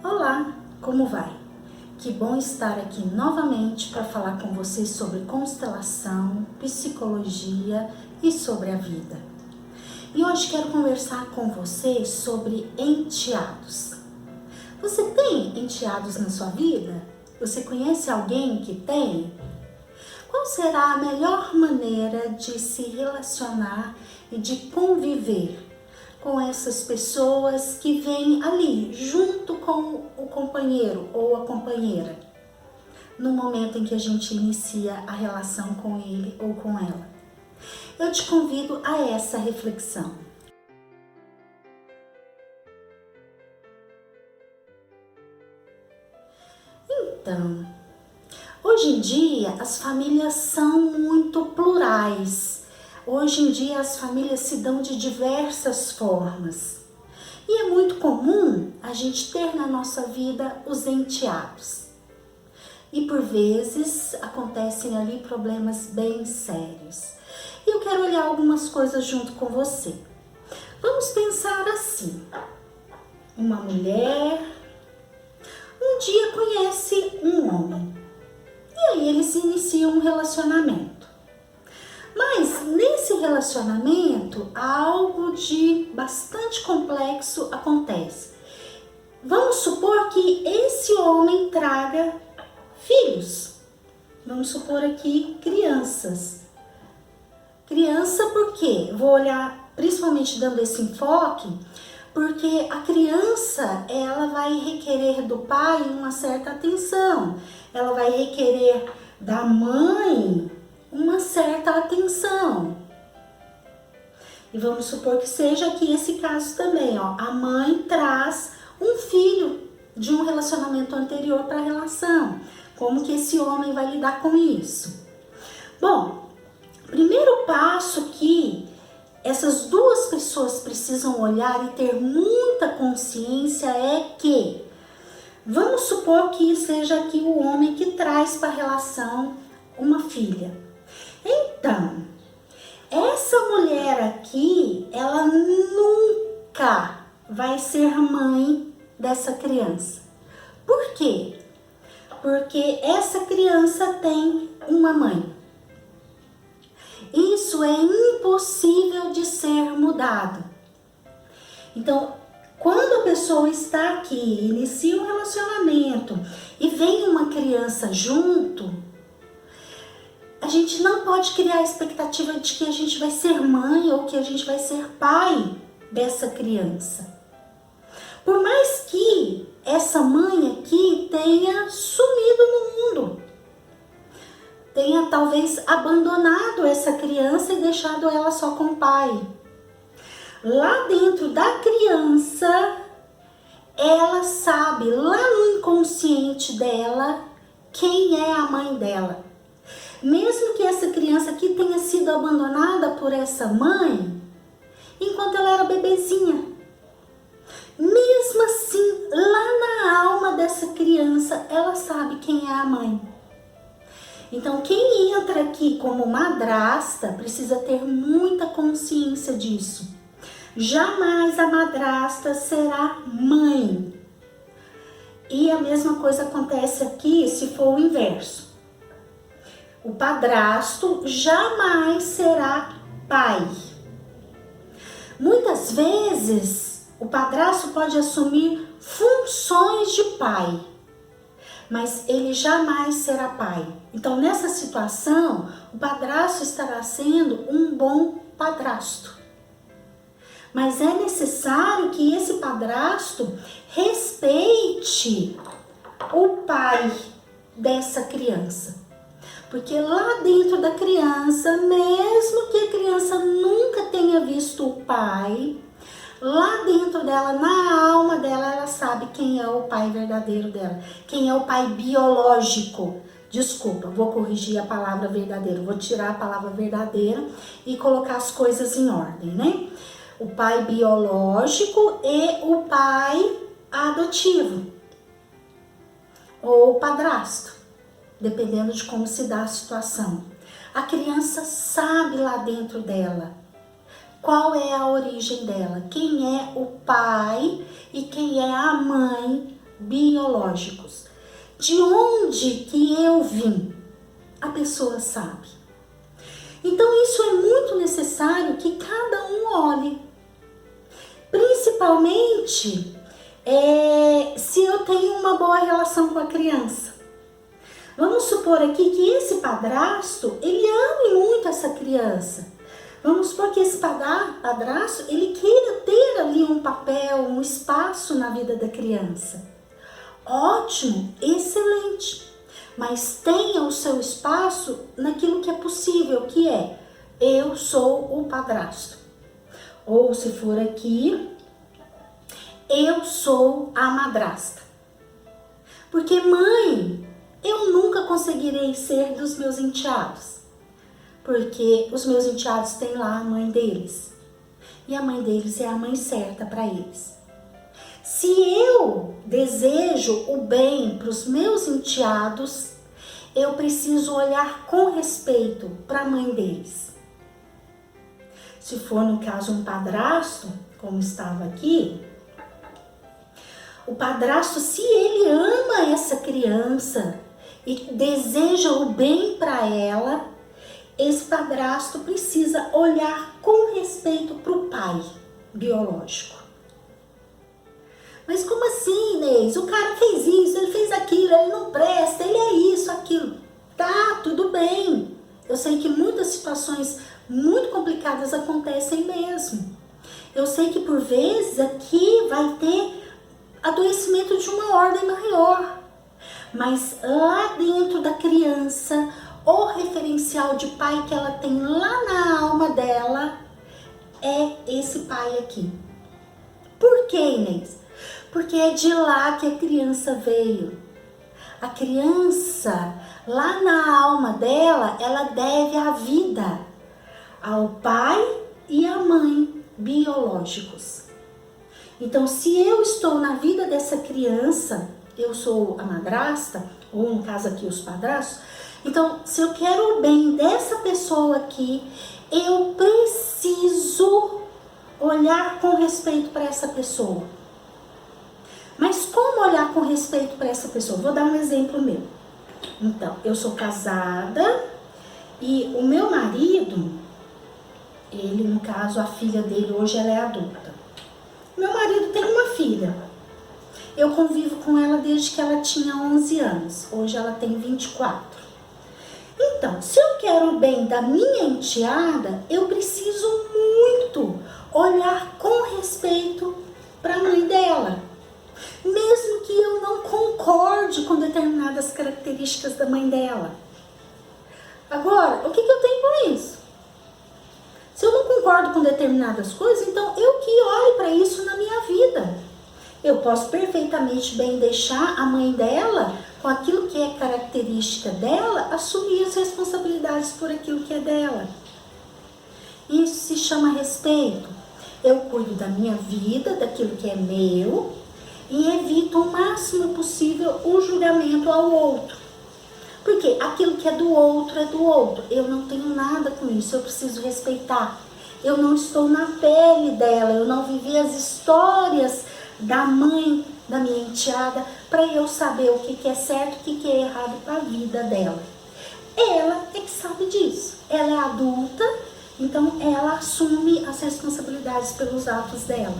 Olá, como vai? Que bom estar aqui novamente para falar com vocês sobre constelação, psicologia e sobre a vida. E hoje quero conversar com vocês sobre enteados. Você tem enteados na sua vida? Você conhece alguém que tem? Qual será a melhor maneira de se relacionar e de conviver com essas pessoas que vêm ali junto com o companheiro ou a companheira no momento em que a gente inicia a relação com ele ou com ela? Eu te convido a essa reflexão. Então, hoje em dia as famílias são muito plurais. Hoje em dia as famílias se dão de diversas formas. E é muito comum a gente ter na nossa vida os enteados. E por vezes acontecem ali problemas bem sérios. E eu quero olhar algumas coisas junto com você. Vamos pensar assim. Uma mulher um dia conhece um homem. E aí eles iniciam um relacionamento. Mas nesse relacionamento algo de bastante complexo acontece. Vamos supor que esse homem traga filhos. Vamos supor aqui crianças. Criança por quê? Vou olhar principalmente dando esse enfoque, porque a criança ela vai requerer do pai uma certa atenção. Ela vai requerer da mãe uma certa atenção. E vamos supor que seja aqui esse caso também, ó. A mãe traz um filho de um relacionamento anterior para a relação. Como que esse homem vai lidar com isso? Bom, primeiro passo que essas duas pessoas precisam olhar e ter muita consciência é que, vamos supor que seja aqui o homem que traz para a relação uma filha. Então, essa mulher aqui, ela nunca vai ser mãe dessa criança. Por quê? Porque essa criança tem uma mãe. Isso é impossível de ser mudado. Então, quando a pessoa está aqui, inicia um relacionamento e vem uma criança junto, a gente não pode criar a expectativa de que a gente vai ser mãe ou que a gente vai ser pai dessa criança. Por mais que essa mãe aqui tenha sumido no mundo, tenha talvez abandonado essa criança e deixado ela só com o pai. Lá dentro da criança, ela sabe, lá no inconsciente dela, quem é a mãe dela. Mesmo que essa criança aqui tenha sido abandonada por essa mãe, enquanto ela era bebezinha. Mesmo assim, lá na alma dessa criança, ela sabe quem é a mãe. Então, quem entra aqui como madrasta precisa ter muita consciência disso. Jamais a madrasta será mãe. E a mesma coisa acontece aqui se for o inverso. O padrasto jamais será pai. Muitas vezes, o padrasto pode assumir funções de pai, mas ele jamais será pai. Então, nessa situação, o padrasto estará sendo um bom padrasto. Mas é necessário que esse padrasto respeite o pai dessa criança. Porque lá dentro da criança, mesmo que a criança nunca tenha visto o pai, lá dentro dela, na alma dela, ela sabe quem é o pai verdadeiro dela, quem é o pai biológico. Desculpa, vou corrigir a palavra verdadeiro, vou tirar a palavra verdadeira e colocar as coisas em ordem, né? O pai biológico e o pai adotivo, ou o padrasto, dependendo de como se dá a situação. A criança sabe lá dentro dela qual é a origem dela, quem é o pai e quem é a mãe biológicos. De onde que eu vim? A pessoa sabe. Então isso é muito necessário que cada um olhe. Principalmente se eu tenho uma boa relação com a criança. Vamos supor aqui que esse padrasto, ele ame muito essa criança. Vamos supor que esse padrasto, ele queira ter ali um papel, um espaço na vida da criança. Ótimo, excelente. Mas tenha o seu espaço naquilo que é possível, que é, eu sou o padrasto. Ou se for aqui, eu sou a madrasta. Porque mãe, eu nunca conseguirei ser dos meus enteados. Porque os meus enteados têm lá a mãe deles. E a mãe deles é a mãe certa para eles. Se eu desejo o bem para os meus enteados, eu preciso olhar com respeito para a mãe deles. Se for, no caso, um padrasto, como estava aqui, o padrasto, se ele ama essa criança e deseja o bem para ela, esse padrasto precisa olhar com respeito para o pai biológico. Mas como assim, Inês? O cara fez isso, ele fez aquilo, ele não presta, ele é isso, aquilo. Tá, tudo bem. Eu sei que muitas situações muito complicadas acontecem mesmo. Eu sei que por vezes aqui vai ter adoecimento de uma ordem maior. Mas lá dentro da criança, o referencial de pai que ela tem lá na alma dela é esse pai aqui. Por quê, Inês? Porque é de lá que a criança veio. A criança, lá na alma dela, ela deve a vida ao pai e à mãe biológicos. Então, se eu estou na vida dessa criança, eu sou a madrasta, ou no caso aqui os padrastos, então, se eu quero o bem dessa pessoa aqui, eu preciso olhar com respeito para essa pessoa. Mas como olhar com respeito para essa pessoa? Vou dar um exemplo meu. Então, eu sou casada e o meu marido, ele, no caso, a filha dele hoje ela é adulta. Meu marido tem uma filha. Eu convivo com ela desde que ela tinha 11 anos. Hoje ela tem 24. Então, se eu quero o bem da minha enteada, eu preciso muito olhar com respeito para a mãe dela. Mesmo que eu não concorde com determinadas características da mãe dela. Agora, o que eu tenho com isso? Se eu não concordo com determinadas coisas, então eu que olho para isso na minha vida. Eu posso perfeitamente bem deixar a mãe dela, com aquilo que é característica dela, assumir as responsabilidades por aquilo que é dela. Isso se chama respeito. Eu cuido da minha vida, daquilo que é meu, e evito o máximo possível o julgamento ao outro. Porque aquilo que é do outro é do outro. Eu não tenho nada com isso, eu preciso respeitar. Eu não estou na pele dela, eu não vivi as histórias da mãe, da minha enteada, para eu saber o que é certo e o que é errado para a vida dela. Ela é que sabe disso. Ela é adulta, então ela assume as responsabilidades pelos atos dela.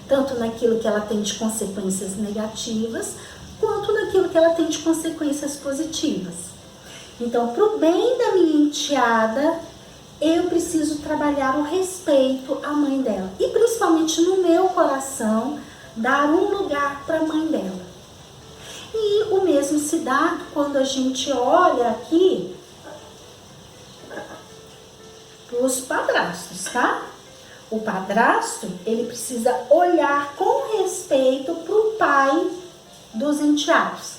Tanto naquilo que ela tem de consequências negativas, quanto naquilo que ela tem de consequências positivas. Então, para o bem da minha enteada, eu preciso trabalhar o respeito à mãe dela. E principalmente no meu coração, dar um lugar para a mãe dela. E o mesmo se dá quando a gente olha aqui para os padrastos, tá? O padrasto, ele precisa olhar com respeito para o pai dos enteados.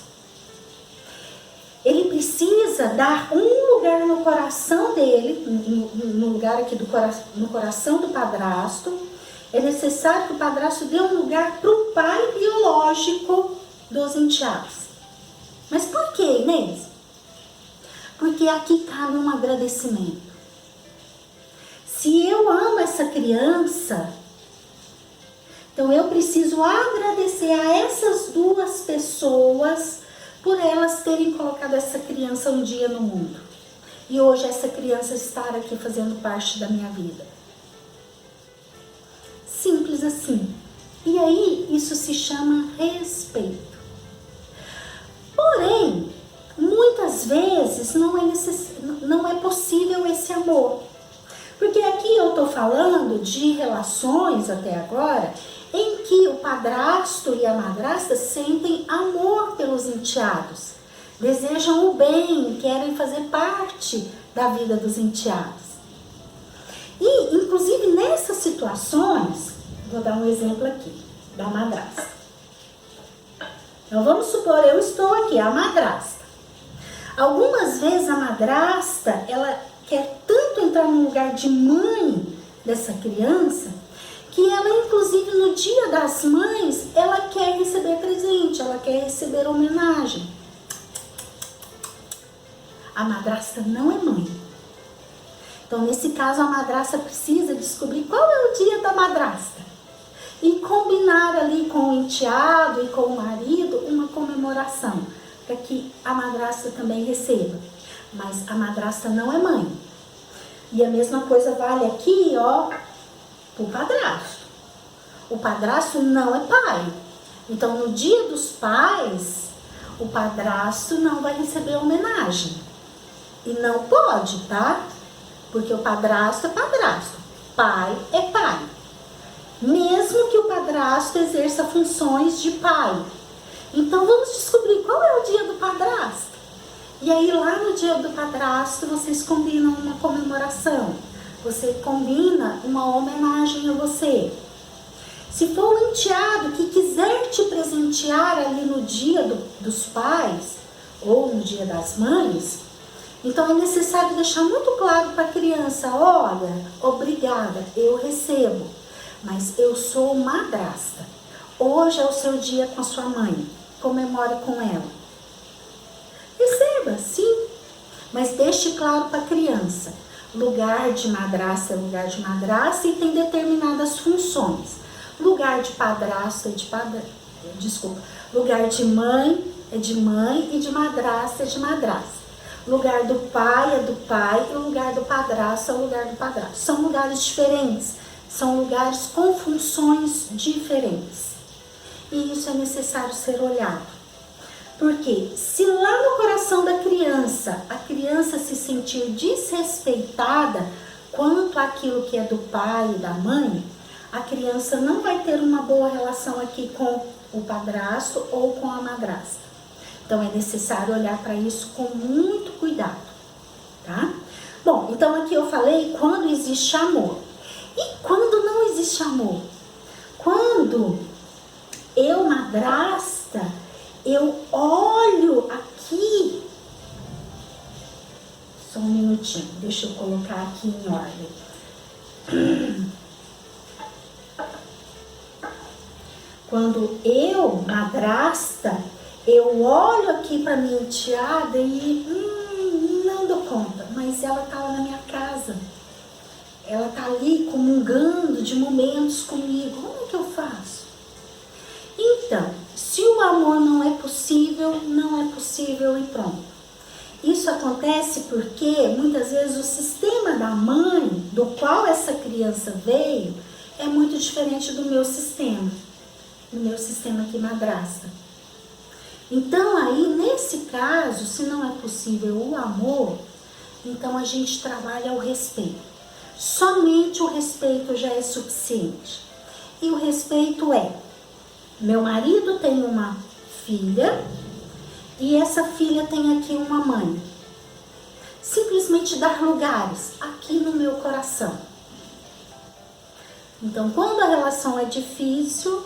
Ele precisa dar um lugar no coração dele, no lugar aqui no coração do padrasto. É necessário que o padrasto dê um lugar para o pai biológico dos enteados. Mas por que, Inês? Porque aqui cabe um agradecimento. Se eu amo essa criança, então eu preciso agradecer agradecer a essas duas pessoas por elas terem colocado essa criança um dia no mundo. E hoje essa criança estar aqui fazendo parte da minha vida. Simples assim. E aí, isso se chama respeito. Porém, muitas vezes não é possível esse amor. Porque aqui eu estou falando de relações até agora em que o padrasto e a madrasta sentem amor pelos enteados, desejam o bem, querem fazer parte da vida dos enteados. E, inclusive, nessas situações, vou dar um exemplo aqui, da madrasta. Então, vamos supor, eu estou aqui, a madrasta. Algumas vezes a madrasta, ela quer tanto entrar no lugar de mãe dessa criança, que ela, inclusive, no dia das mães, ela quer receber presente, ela quer receber homenagem. A madrasta não é mãe. Então, nesse caso, a madrasta precisa descobrir qual é o dia da madrasta e combinar ali com o enteado e com o marido uma comemoração, para que a madrasta também receba. Mas a madrasta não é mãe. E a mesma coisa vale aqui, ó, para o padrasto. O padrasto não é pai. Então, no dia dos pais, o padrasto não vai receber homenagem. E não pode, tá? Porque o padrasto é padrasto, pai é pai. Mesmo que o padrasto exerça funções de pai. Então, vamos descobrir qual é o dia do padrasto. E aí, lá no dia do padrasto, vocês combinam uma comemoração. Você combina uma homenagem a você. Se for o enteado que quiser te presentear ali no dia dos pais ou no dia das mães, então é necessário deixar muito claro para a criança: olha, obrigada, eu recebo, mas eu sou madrasta. Hoje é o seu dia com a sua mãe, comemore com ela. Receba, sim, mas deixe claro para a criança: lugar de madrasta é lugar de madrasta e tem determinadas funções. Lugar de padrasto é de padrasto, lugar de mãe é de mãe e de madrasta é de madrasta. Lugar do pai é do pai e o lugar do padrasto é o lugar do padrasto. São lugares diferentes, são lugares com funções diferentes. E isso é necessário ser olhado. Porque se lá no coração da criança, a criança se sentir desrespeitada quanto àquilo que é do pai e da mãe, a criança não vai ter uma boa relação aqui com o padrasto ou com a madrasta. Então, é necessário olhar para isso com muito cuidado, tá? Bom, então aqui eu falei quando existe amor. E quando não existe amor? Quando eu, madrasta, eu olho aqui... Só um minutinho, deixa eu colocar aqui em ordem. Quando eu, madrasta, eu olho aqui para minha enteada e não dou conta, mas ela tá lá na minha casa. Ela tá ali comungando de momentos comigo. Como é que eu faço? Então, se o amor não é possível, não é possível e pronto. Isso acontece porque muitas vezes o sistema da mãe, do qual essa criança veio, é muito diferente do meu sistema aqui madrasta. Então aí, nesse caso, se não é possível o amor, então a gente trabalha o respeito. Somente o respeito já é suficiente. E o respeito é: meu marido tem uma filha e essa filha tem aqui uma mãe. Simplesmente dar lugares aqui no meu coração. Então, quando a relação é difícil,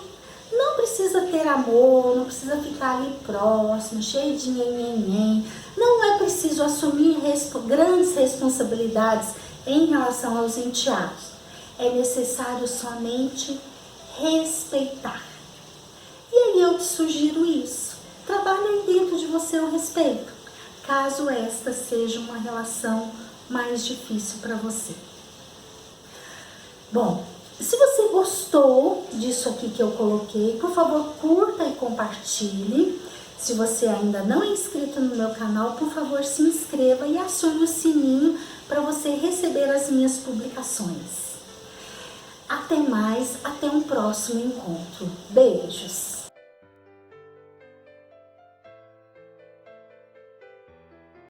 não precisa ter amor, não precisa ficar ali próximo, cheio de nhenhenhen. Não é preciso assumir grandes responsabilidades em relação aos enteados. É necessário somente respeitar. E aí eu te sugiro isso. Trabalhe aí dentro de você o respeito, caso esta seja uma relação mais difícil para você. Bom, Se você gostou disso aqui que eu coloquei, por favor, curta e compartilhe. Se você ainda não é inscrito no meu canal, por favor, se inscreva e acione o sininho para você receber as minhas publicações. Até mais, até um próximo encontro. Beijos!